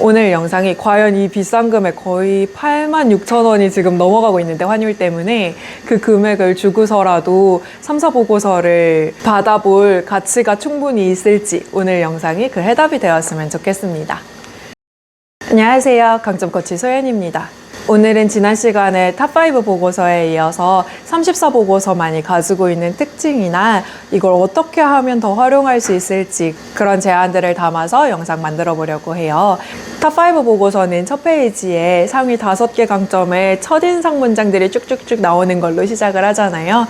오늘 영상이 과연 이 비싼 금액 거의 86,000원이 지금 넘어가고 있는데 환율 때문에 그 금액을 주고서라도 3사 보고서를 받아볼 가치가 충분히 있을지 오늘 영상이 그 해답이 되었으면 좋겠습니다. 안녕하세요. 강점코치 소연입니다. 오늘은 지난 시간에 탑5 보고서에 이어서 34 보고서 많이 가지고 있는 특징이나 이걸 어떻게 하면 더 활용할 수 있을지 그런 제안들을 담아서 영상 만들어 보려고 해요. 탑5 보고서는 첫 페이지에 상위 5개 강점의 첫인상 문장들이 쭉쭉쭉 나오는 걸로 시작을 하잖아요.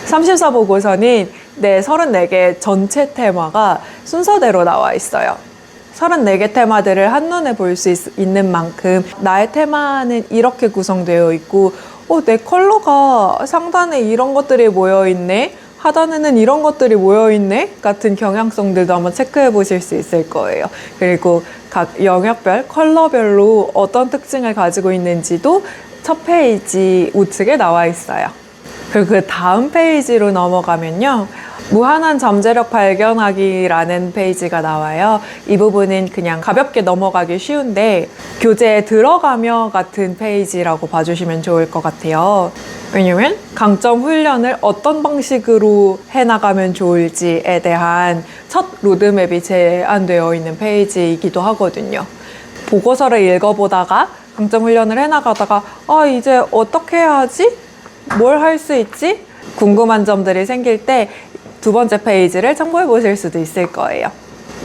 34 보고서는 34개 전체 테마가 순서대로 나와 있어요. 34개 테마들을 한눈에 볼 수 있는 만큼 나의 테마는 이렇게 구성되어 있고 내 컬러가 상단에 이런 것들이 모여있네? 하단에는 이런 것들이 모여있네? 같은 경향성들도 한번 체크해 보실 수 있을 거예요. 그리고 각 영역별, 컬러별로 어떤 특징을 가지고 있는지도 첫 페이지 우측에 나와 있어요. 그리고 그 다음 페이지로 넘어가면요. 무한한 잠재력 발견하기라는 페이지가 나와요. 이 부분은 그냥 가볍게 넘어가기 쉬운데 교재에 들어가며 같은 페이지라고 봐주시면 좋을 것 같아요. 왜냐면 강점 훈련을 어떤 방식으로 해나가면 좋을지에 대한 첫 로드맵이 제안되어 있는 페이지이기도 하거든요. 보고서를 읽어보다가 강점 훈련을 해나가다가 이제 어떻게 해야지? 뭘 할 수 있지? 궁금한 점들이 생길 때 두 번째 페이지를 참고해 보실 수도 있을 거예요.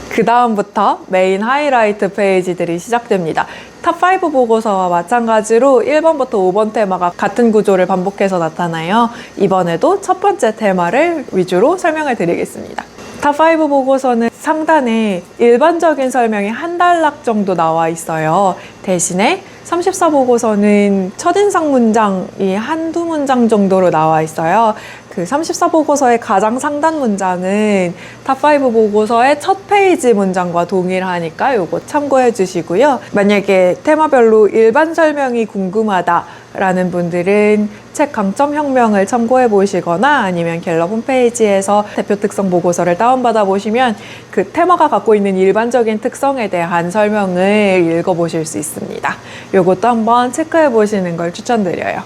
그 다음부터 메인 하이라이트 페이지들이 시작됩니다. 탑5 보고서와 마찬가지로 1번부터 5번 테마가 같은 구조를 반복해서 나타나요. 이번에도 첫 번째 테마를 위주로 설명을 드리겠습니다. 탑5 보고서는 상단에 일반적인 설명이 한 단락 정도 나와 있어요. 대신에 34 보고서는 첫인상 문장이 한두 문장 정도로 나와 있어요. 그 34 보고서의 가장 상단 문장은 탑5 보고서의 첫 페이지 문장과 동일하니까 요거 참고해 주시고요. 만약에 테마별로 일반 설명이 궁금하다라는 분들은 책 강점혁명을 참고해 보시거나 아니면 갤럽 홈페이지에서 대표 특성 보고서를 다운받아 보시면 그 테마가 갖고 있는 일반적인 특성에 대한 설명을 읽어보실 수 있습니다. 요것도 한번 체크해 보시는 걸 추천드려요.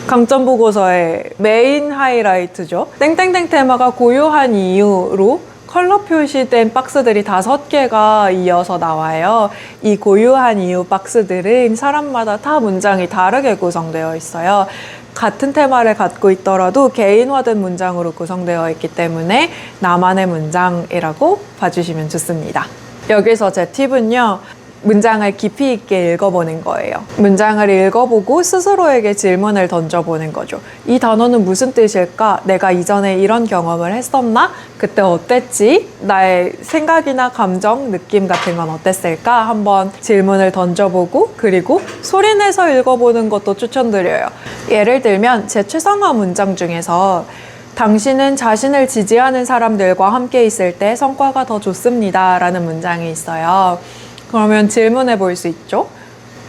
강점 보고서의 메인 하이라이트죠. 땡땡땡 테마가 고유한 이유로 컬러 표시된 박스들이 5개가 이어서 나와요. 이 고유한 이유 박스들은 사람마다 타 문장이 다르게 구성되어 있어요. 같은 테마를 갖고 있더라도 개인화된 문장으로 구성되어 있기 때문에 나만의 문장이라고 봐주시면 좋습니다. 여기서 제 팁은요. 문장을 깊이 있게 읽어보는 거예요. 문장을 읽어보고 스스로에게 질문을 던져보는 거죠. 이 단어는 무슨 뜻일까? 내가 이전에 이런 경험을 했었나? 그때 어땠지? 나의 생각이나 감정, 느낌 같은 건 어땠을까? 한번 질문을 던져보고 그리고 소리내서 읽어보는 것도 추천드려요. 예를 들면 제 최상화 문장 중에서 당신은 자신을 지지하는 사람들과 함께 있을 때 성과가 더 좋습니다 라는 문장이 있어요. 그러면 질문해 볼 수 있죠?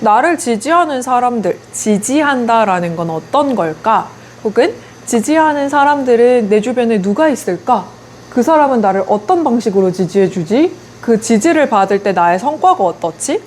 나를 지지하는 사람들, 지지한다라는 건 어떤 걸까? 혹은 지지하는 사람들은 내 주변에 누가 있을까? 그 사람은 나를 어떤 방식으로 지지해 주지? 그 지지를 받을 때 나의 성과가 어떻지?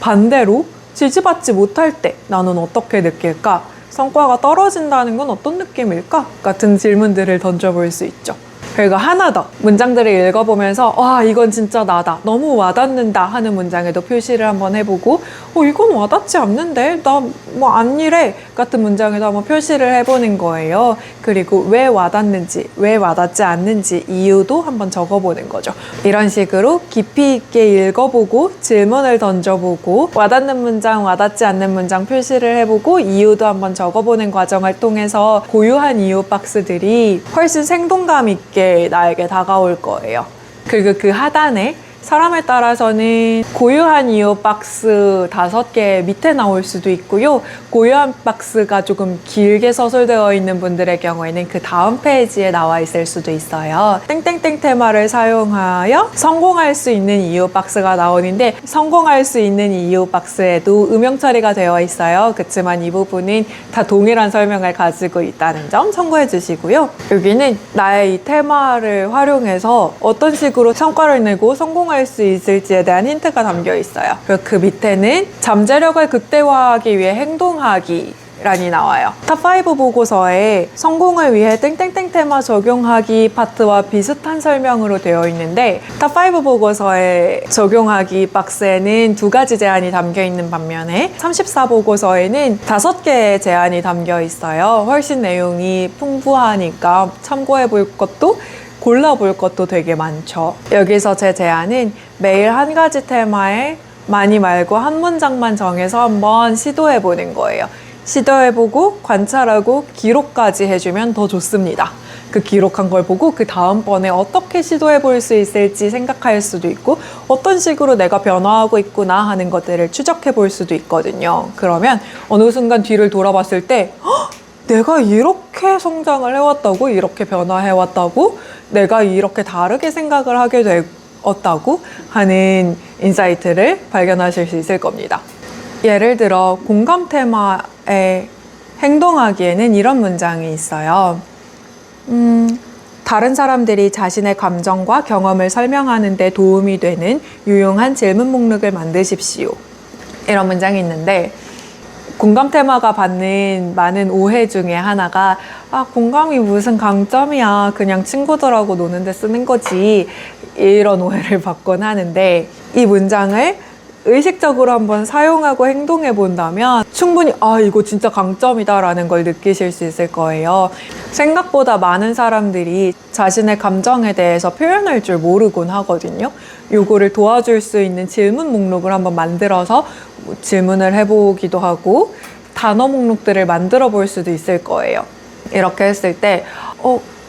반대로 지지받지 못할 때 나는 어떻게 느낄까? 성과가 떨어진다는 건 어떤 느낌일까? 같은 질문들을 던져볼 수 있죠. 그리고 하나 더 문장들을 읽어보면서 이건 진짜 나다 너무 와닿는다 하는 문장에도 표시를 한번 해보고 이건 와닿지 않는데 나 뭐 안 이래 같은 문장에도 한번 표시를 해보는 거예요. 그리고 왜 와닿는지 왜 와닿지 않는지 이유도 한번 적어보는 거죠. 이런 식으로 깊이 있게 읽어보고 질문을 던져보고 와닿는 문장 와닿지 않는 문장 표시를 해보고 이유도 한번 적어보는 과정을 통해서 고유한 이유 박스들이 훨씬 생동감 있게 나에게 다가올 거예요. 그리고 그 하단에 사람에 따라서는 고유한 이유 박스 5개 밑에 나올 수도 있고요. 고유한 박스가 조금 길게 서술되어 있는 분들의 경우에는 그 다음 페이지에 나와 있을 수도 있어요. 땡땡땡 테마를 사용하여 성공할 수 있는 이유 박스가 나오는데 성공할 수 있는 이유 박스에도 음영 처리가 되어 있어요. 그렇지만 이 부분은 다 동일한 설명을 가지고 있다는 점 참고해 주시고요. 여기는 나의 이 테마를 활용해서 어떤 식으로 성과를 내고 성공할 행동할 수 있을지에 대한 힌트가 담겨 있어요. 그리고 그 밑에는 잠재력을 극대화하기 위해 행동하기 란이 나와요. 탑5 보고서에 성공을 위해 땡땡땡 테마 적용하기 파트와 비슷한 설명으로 되어 있는데 탑5 보고서의 적용하기 박스에는 2가지 제안이 담겨 있는 반면에 34 보고서에는 5개의 제안이 담겨 있어요. 훨씬 내용이 풍부하니까 참고해 볼 것도 골라볼 것도 되게 많죠. 여기서 제 제안은 매일 한 가지 테마에 많이 말고 한 문장만 정해서 한번 시도해 보는 거예요. 시도해보고 관찰하고 기록까지 해주면 더 좋습니다. 그 기록한 걸 보고 그 다음번에 어떻게 시도해볼 수 있을지 생각할 수도 있고 어떤 식으로 내가 변화하고 있구나 하는 것들을 추적해볼 수도 있거든요. 그러면 어느 순간 뒤를 돌아봤을 때 내가 이렇게 성장을 해왔다고? 이렇게 변화해왔다고? 내가 이렇게 다르게 생각을 하게 되었다고? 하는 인사이트를 발견하실 수 있을 겁니다. 예를 들어 공감 테마에 행동하기에는 이런 문장이 있어요. 다른 사람들이 자신의 감정과 경험을 설명하는 데 도움이 되는 유용한 질문 목록을 만드십시오. 이런 문장이 있는데 공감 테마가 받는 많은 오해 중에 하나가 공감이 무슨 강점이야. 그냥 친구들하고 노는데 쓰는 거지. 이런 오해를 받곤 하는데 이 문장을 의식적으로 한번 사용하고 행동해 본다면 충분히 이거 진짜 강점이다 라는 걸 느끼실 수 있을 거예요. 생각보다 많은 사람들이 자신의 감정에 대해서 표현할 줄 모르곤 하거든요. 요거를 도와줄 수 있는 질문 목록을 한번 만들어서 질문을 해보기도 하고 단어 목록들을 만들어 볼 수도 있을 거예요. 이렇게 했을 때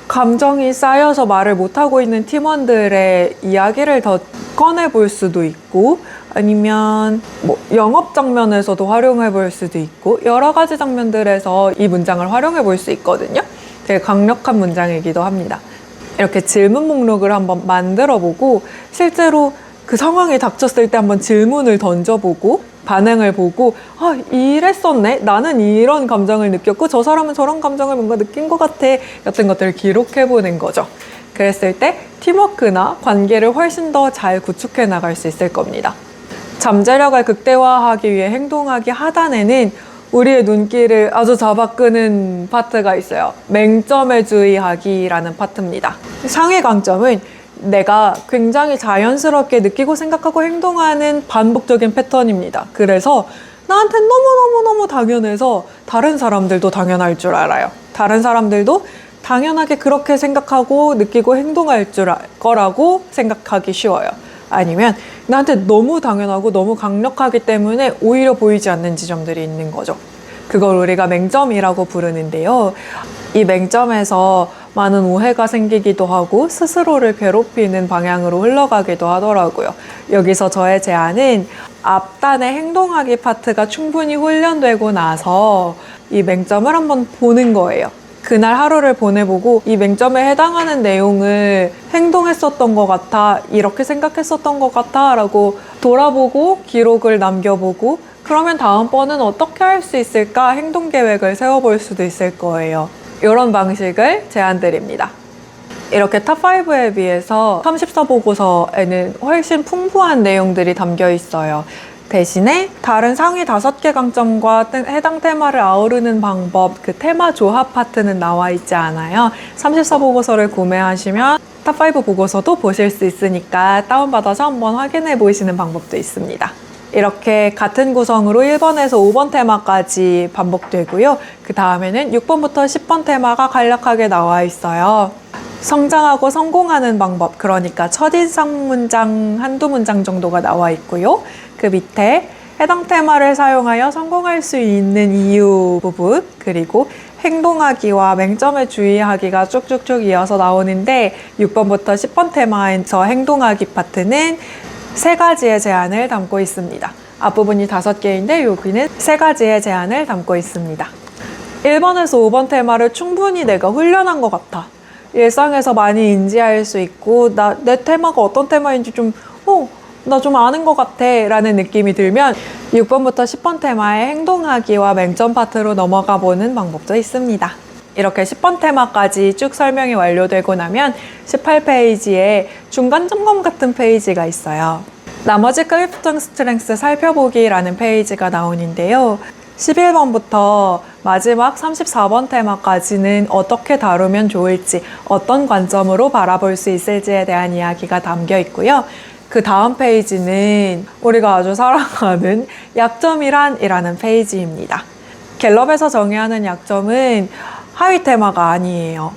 감정이 쌓여서 말을 못하고 있는 팀원들의 이야기를 더 꺼내볼 수도 있고 아니면 영업 장면에서도 활용해 볼 수도 있고 여러 가지 장면들에서 이 문장을 활용해 볼 수 있거든요. 되게 강력한 문장이기도 합니다. 이렇게 질문 목록을 한번 만들어 보고 실제로 그 상황에 닥쳤을 때 한번 질문을 던져보고 반응을 보고 이랬었네? 나는 이런 감정을 느꼈고 저 사람은 저런 감정을 뭔가 느낀 것 같아 같은 것들을 기록해보는 거죠. 그랬을 때 팀워크나 관계를 훨씬 더 잘 구축해 나갈 수 있을 겁니다. 잠재력을 극대화하기 위해 행동하기 하단에는 우리의 눈길을 아주 잡아끄는 파트가 있어요. 맹점에 주의하기라는 파트입니다. 상위 강점은 내가 굉장히 자연스럽게 느끼고 생각하고 행동하는 반복적인 패턴입니다. 그래서 나한테 너무너무너무 당연해서 다른 사람들도 당연할 줄 알아요. 다른 사람들도 당연하게 그렇게 생각하고 느끼고 행동할 거라고 생각하기 쉬워요. 아니면 나한테 너무 당연하고 너무 강력하기 때문에 오히려 보이지 않는 지점들이 있는 거죠. 그걸 우리가 맹점이라고 부르는데요. 이 맹점에서 많은 오해가 생기기도 하고 스스로를 괴롭히는 방향으로 흘러가기도 하더라고요. 여기서 저의 제안은 앞단의 행동하기 파트가 충분히 훈련되고 나서 이 맹점을 한번 보는 거예요. 그날 하루를 보내보고 이 맹점에 해당하는 내용을 행동했었던 것 같아, 이렇게 생각했었던 것 같아 라고 돌아보고 기록을 남겨보고 그러면 다음번은 어떻게 할 수 있을까 행동 계획을 세워볼 수도 있을 거예요. 이런 방식을 제안드립니다. 이렇게 탑5에 비해서 34 보고서에는 훨씬 풍부한 내용들이 담겨 있어요. 대신에 다른 상위 5개 강점과 해당 테마를 아우르는 방법, 그 테마 조합 파트는 나와 있지 않아요. 34 보고서를 구매하시면 탑5 보고서도 보실 수 있으니까 다운받아서 한번 확인해 보시는 방법도 있습니다. 이렇게 같은 구성으로 1번에서 5번 테마까지 반복되고요. 그 다음에는 6번부터 10번 테마가 간략하게 나와 있어요. 성장하고 성공하는 방법, 그러니까 첫인상 문장 한두 문장 정도가 나와 있고요. 그 밑에 해당 테마를 사용하여 성공할 수 있는 이유 부분, 그리고 행동하기와 맹점에 주의하기가 쭉쭉쭉 이어서 나오는데 6번부터 10번 테마에서 행동하기 파트는 3가지의 제안을 담고 있습니다. 앞부분이 5개인데 여기는 3가지의 제안을 담고 있습니다. 1번에서 5번 테마를 충분히 내가 훈련한 것 같아. 일상에서 많이 인지할 수 있고 내 테마가 어떤 테마인지 나 좀 아는 것 같아 라는 느낌이 들면 6번부터 10번 테마의 행동하기와 맹점 파트로 넘어가 보는 방법도 있습니다. 이렇게 10번 테마까지 쭉 설명이 완료되고 나면 18페이지에 중간 점검 같은 페이지가 있어요. 나머지 클리프톤 스트렝스 살펴보기라는 페이지가 나오는데요. 11번부터 마지막 34번 테마까지는 어떻게 다루면 좋을지, 어떤 관점으로 바라볼 수 있을지에 대한 이야기가 담겨 있고요. 그 다음 페이지는 우리가 아주 사랑하는 약점이란 이라는 페이지입니다. 갤럽에서 정의하는 약점은 하위 테마가 아니에요.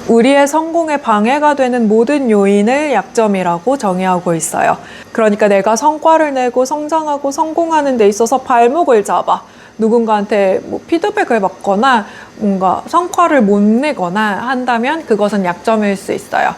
우리의 성공에 방해가 되는 모든 요인을 약점이라고 정의하고 있어요. 그러니까 내가 성과를 내고 성장하고 성공하는 데 있어서 발목을 잡아 누군가한테 피드백을 받거나 뭔가 성과를 못 내거나 한다면 그것은 약점일 수 있어요.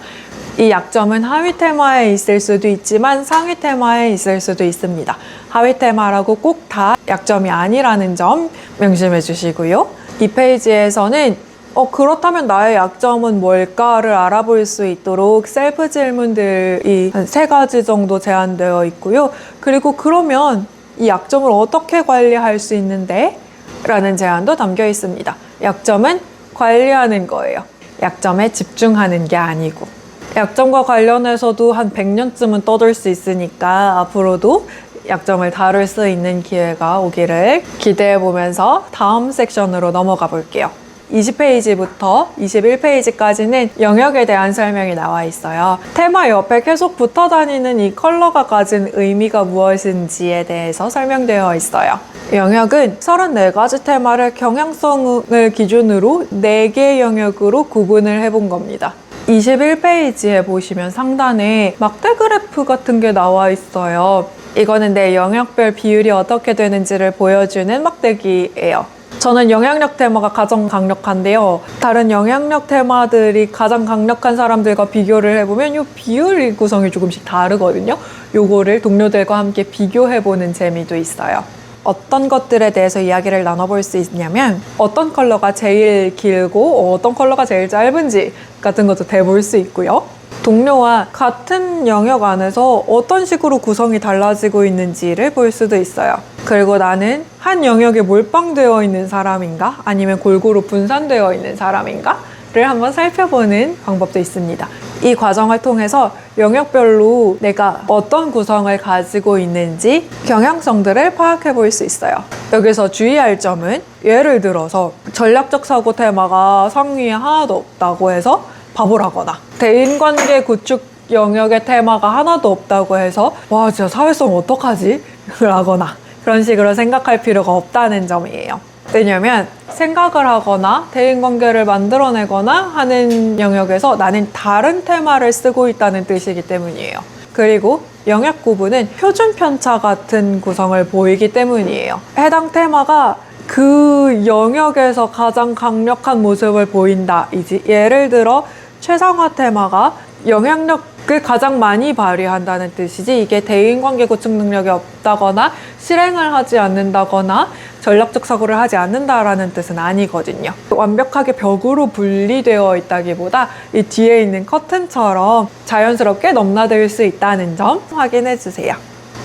이 약점은 하위 테마에 있을 수도 있지만 상위 테마에 있을 수도 있습니다. 하위 테마라고 꼭 다 약점이 아니라는 점 명심해 주시고요. 이 페이지에서는 그렇다면 나의 약점은 뭘까를 알아볼 수 있도록 셀프 질문들이 한 3가지 정도 제한되어 있고요. 그리고 그러면 이 약점을 어떻게 관리할 수 있는데? 라는 제안도 담겨 있습니다. 약점은 관리하는 거예요. 약점에 집중하는 게 아니고. 약점과 관련해서도 한 100년쯤은 떠들 수 있으니까 앞으로도 약점을 다룰 수 있는 기회가 오기를 기대해 보면서 다음 섹션으로 넘어가 볼게요. 20페이지부터 21페이지까지는 영역에 대한 설명이 나와 있어요. 테마 옆에 계속 붙어 다니는 이 컬러가 가진 의미가 무엇인지에 대해서 설명되어 있어요. 영역은 34가지 테마를 경향성을 기준으로 4개 영역으로 구분을 해본 겁니다. 21페이지에 보시면 상단에 막대 그래프 같은 게 나와 있어요. 이거는 내 영역별 비율이 어떻게 되는지를 보여주는 막대기예요. 저는 영향력 테마가 가장 강력한데요. 다른 영향력 테마들이 가장 강력한 사람들과 비교를 해보면 이 비율 구성이 조금씩 다르거든요. 요거를 동료들과 함께 비교해보는 재미도 있어요. 어떤 것들에 대해서 이야기를 나눠볼 수 있냐면 어떤 컬러가 제일 길고 어떤 컬러가 제일 짧은지 같은 것도 대볼 수 있고요. 동료와 같은 영역 안에서 어떤 식으로 구성이 달라지고 있는지를 볼 수도 있어요. 그리고 나는 한 영역에 몰빵되어 있는 사람인가? 아니면 골고루 분산되어 있는 사람인가? 를 한번 살펴보는 방법도 있습니다. 이 과정을 통해서 영역별로 내가 어떤 구성을 가지고 있는지 경향성들을 파악해 볼 수 있어요. 여기서 주의할 점은 예를 들어서 전략적 사고 테마가 상위에 하나도 없다고 해서 바보라거나 대인관계 구축 영역의 테마가 하나도 없다고 해서 와 진짜 사회성 어떡하지? 라거나 그런 식으로 생각할 필요가 없다는 점이에요. 왜냐면 생각을 하거나 대인관계를 만들어내거나 하는 영역에서 나는 다른 테마를 쓰고 있다는 뜻이기 때문이에요. 그리고 영역 구분은 표준 편차 같은 구성을 보이기 때문이에요. 해당 테마가 그 영역에서 가장 강력한 모습을 보인다. 예를 들어 최상화 테마가 영향력을 가장 많이 발휘한다는 뜻이지 이게 대인관계 구축 능력이 없다거나 실행을 하지 않는다거나 전략적 사고를 하지 않는다라는 뜻은 아니거든요. 완벽하게 벽으로 분리되어 있다기보다 이 뒤에 있는 커튼처럼 자연스럽게 넘나들 수 있다는 점 확인해 주세요.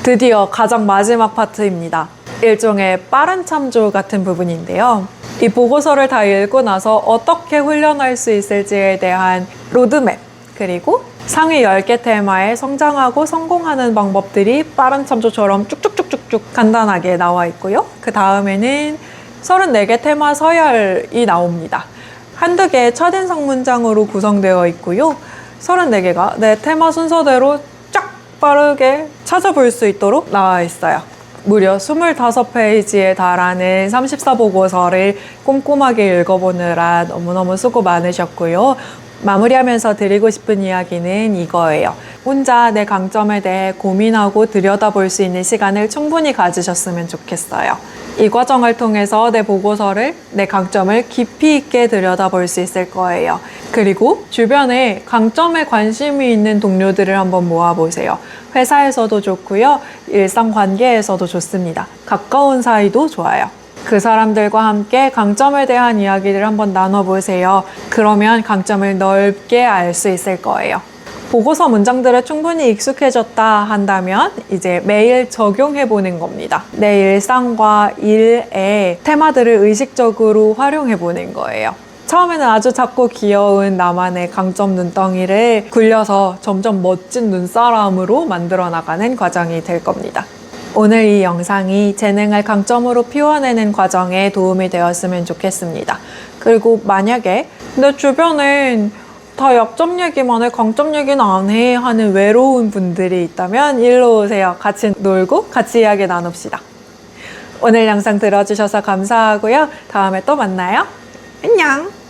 드디어 가장 마지막 파트입니다. 일종의 빠른 참조 같은 부분인데요. 이 보고서를 다 읽고 나서 어떻게 훈련할 수 있을지에 대한 로드맵, 그리고 상위 10개 테마에 성장하고 성공하는 방법들이 빠른 참조처럼 쭉쭉쭉쭉쭉 간단하게 나와 있고요. 그 다음에는 34개 테마 서열이 나옵니다. 한두 개의 첫인상 문장으로 구성되어 있고요. 34개가 내 테마 순서대로 쫙 빠르게 찾아볼 수 있도록 나와 있어요. 무려 25페이지에 달하는 34보고서를 꼼꼼하게 읽어보느라 너무너무 수고 많으셨고요. 마무리하면서 드리고 싶은 이야기는 이거예요. 혼자 내 강점에 대해 고민하고 들여다볼 수 있는 시간을 충분히 가지셨으면 좋겠어요. 이 과정을 통해서 내 보고서를, 내 강점을 깊이 있게 들여다볼 수 있을 거예요. 그리고 주변에 강점에 관심이 있는 동료들을 한번 모아보세요. 회사에서도 좋고요. 일상 관계에서도 좋습니다. 가까운 사이도 좋아요. 그 사람들과 함께 강점에 대한 이야기를 한번 나눠보세요. 그러면 강점을 넓게 알 수 있을 거예요. 보고서 문장들에 충분히 익숙해졌다 한다면 이제 매일 적용해보는 겁니다. 내 일상과 일에 테마들을 의식적으로 활용해보는 거예요. 처음에는 아주 작고 귀여운 나만의 강점 눈덩이를 굴려서 점점 멋진 눈사람으로 만들어 나가는 과정이 될 겁니다. 오늘 이 영상이 재능을 강점으로 피워내는 과정에 도움이 되었으면 좋겠습니다. 그리고 만약에 내 주변엔 다 약점 얘기만 해, 강점 얘기는 안 해 하는 외로운 분들이 있다면 일로 오세요. 같이 놀고 같이 이야기 나눕시다. 오늘 영상 들어주셔서 감사하고요. 다음에 또 만나요. 안녕!